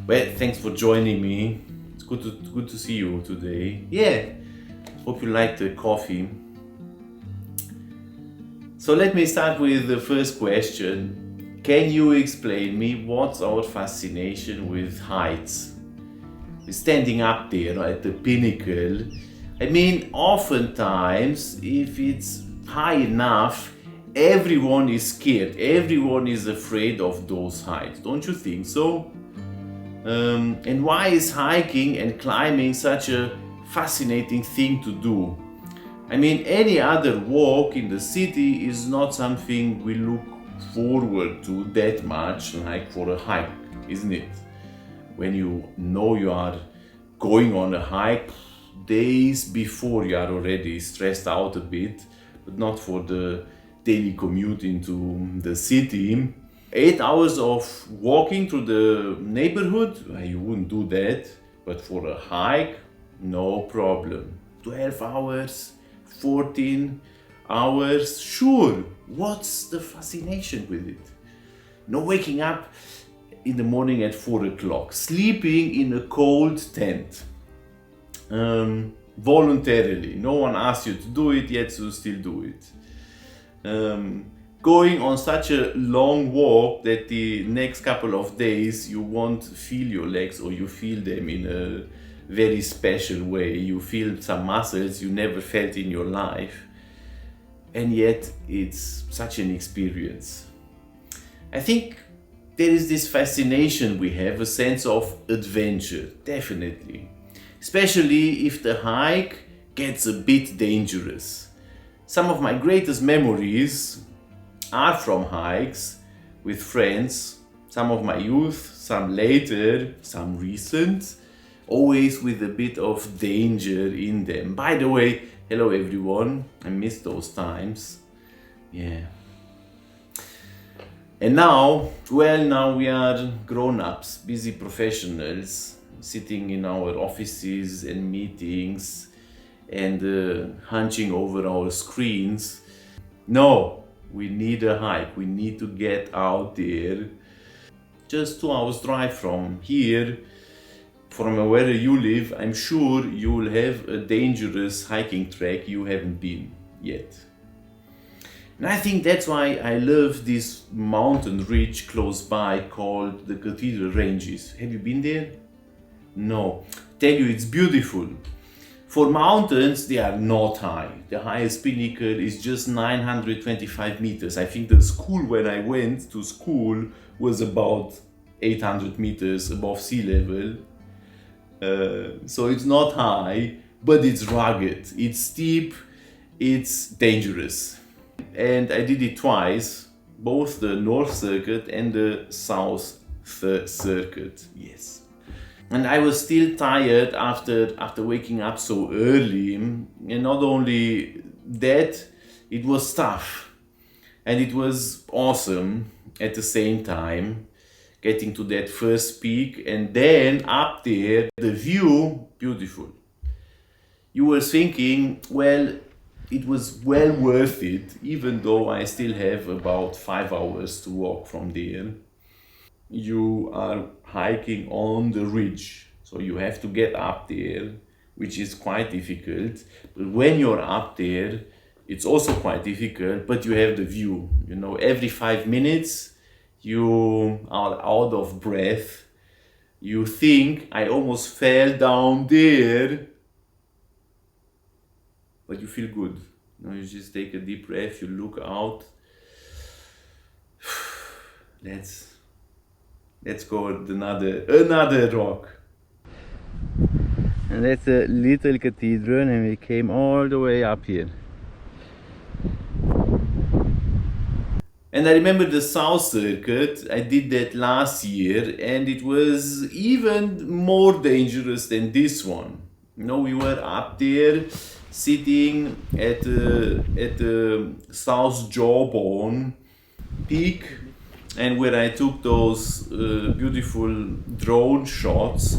Well, thanks for joining me. It's good to see you today. Yeah, hope you like the coffee. So let me start with the first question. Can you explain me what's our fascination with heights? With standing up there at the pinnacle. I mean, oftentimes, if it's high enough, everyone is scared. Everyone is afraid of those heights. Don't you think so? And why is hiking and climbing such a fascinating thing to do? I mean, any other walk in the city is not something we look forward to that much, like for a hike, isn't it? When you know you are going on a hike, days before you are already stressed out a bit, but not for the daily commute into the city. 8 hours of walking through the neighborhood, you wouldn't do that, but for a hike, no problem. 12 hours, 14 hours, sure. What's the fascination with it? No waking up in the morning at 4 o'clock, sleeping in a cold tent, voluntarily. No one asked you to do it, yet you still do it. Going on such a long walk that the next couple of days you won't feel your legs, or you feel them in a very special way. You feel some muscles you never felt in your life, and yet it's such an experience. I think there is this fascination we have, a sense of adventure, definitely. Especially if the hike gets a bit dangerous. Some of my greatest memories are from hikes with friends, some of my youth, some later, some recent, always with a bit of danger in them. By the way, hello everyone, I miss those times. Yeah. And now we are grown-ups, busy professionals, sitting in our offices and meetings and hunching over our screens. No, we need a hike, we need to get out there. Just 2 hours drive from here, from where you live, I'm sure you will have a dangerous hiking track you haven't been yet. And I think that's why I love this mountain ridge close by called the Cathedral Ranges. Have you been there? No. Tell you, it's beautiful. For mountains, they are not high. The highest pinnacle is just 925 meters. I think the school when I went to school was about 800 meters above sea level. So it's not high, but it's rugged, it's steep, it's dangerous. And I did it twice, both the North Circuit and the South Circuit. Yes. And I was still tired after waking up so early. And not only that, it was tough. And it was awesome at the same time, getting to that first peak. And then up there, the view, beautiful. You were thinking, well, it was well worth it, even though I still have about 5 hours to walk from there. You are hiking on the ridge, so you have to get up there, which is quite difficult. But when you're up there, it's also quite difficult, but you have the view. You know, every 5 minutes you are out of breath. You think, I almost fell down there, but you feel good. You know, you just take a deep breath, you look out. Let's go at another rock. And that's a little cathedral, and we came all the way up here. And I remember the South Circuit, I did that last year, and it was even more dangerous than this one. You know, we were up there sitting at the South Jawbone peak, and where I took those beautiful drone shots.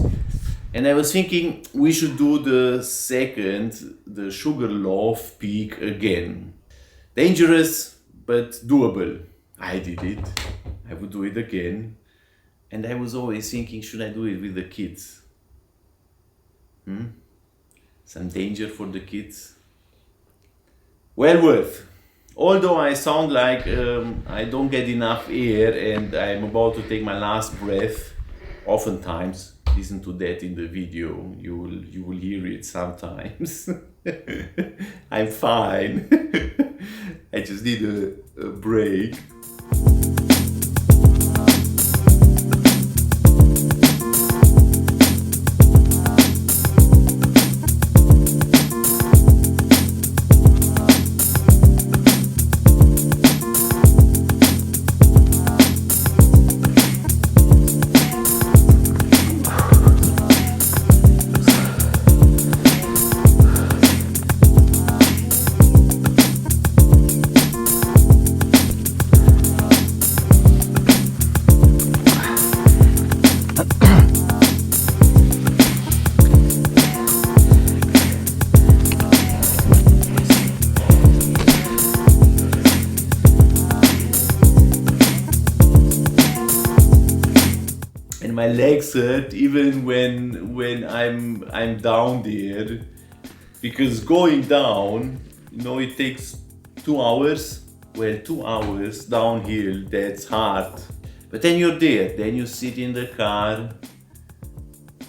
And I was thinking we should do the Sugarloaf peak again. Dangerous, but doable. I did it. I would do it again. And I was always thinking, should I do it with the kids? Some danger for the kids? Well worth. Although I sound like I don't get enough air and I'm about to take my last breath, oftentimes, listen to that in the video, you will hear it sometimes. I'm fine. I just need a break. And my legs hurt even when I'm down there, because going down, it takes 2 hours. Well, 2 hours downhill, that's hard. But then you're there, then you sit in the car,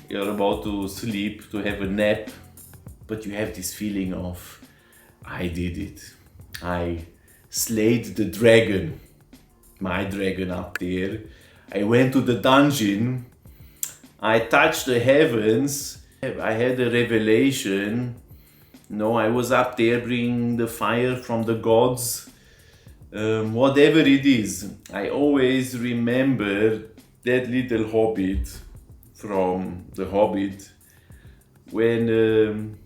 you're about to sleep, to have a nap, but you have this feeling of, I did it. I slayed the dragon, my dragon up there. I went to the dungeon, I touched the heavens, I had a revelation. I was up there bringing the fire from the gods. Whatever it is, I always remember that little hobbit from The Hobbit when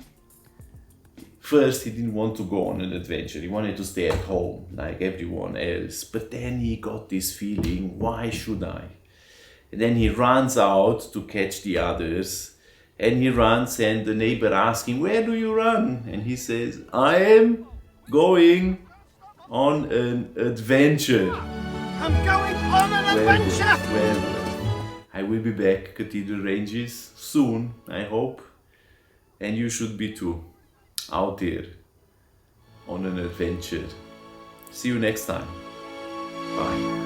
first he didn't want to go on an adventure, he wanted to stay at home like everyone else, but then he got this feeling, why should I? And then he runs out to catch the others, and he runs and the neighbor asks him, where do you run? And he says, I am going on an adventure. I'm going on an adventure! Well, I will be back, Cathedral Ranges, soon, I hope. And you should be too, out there, on an adventure. See you next time. Bye.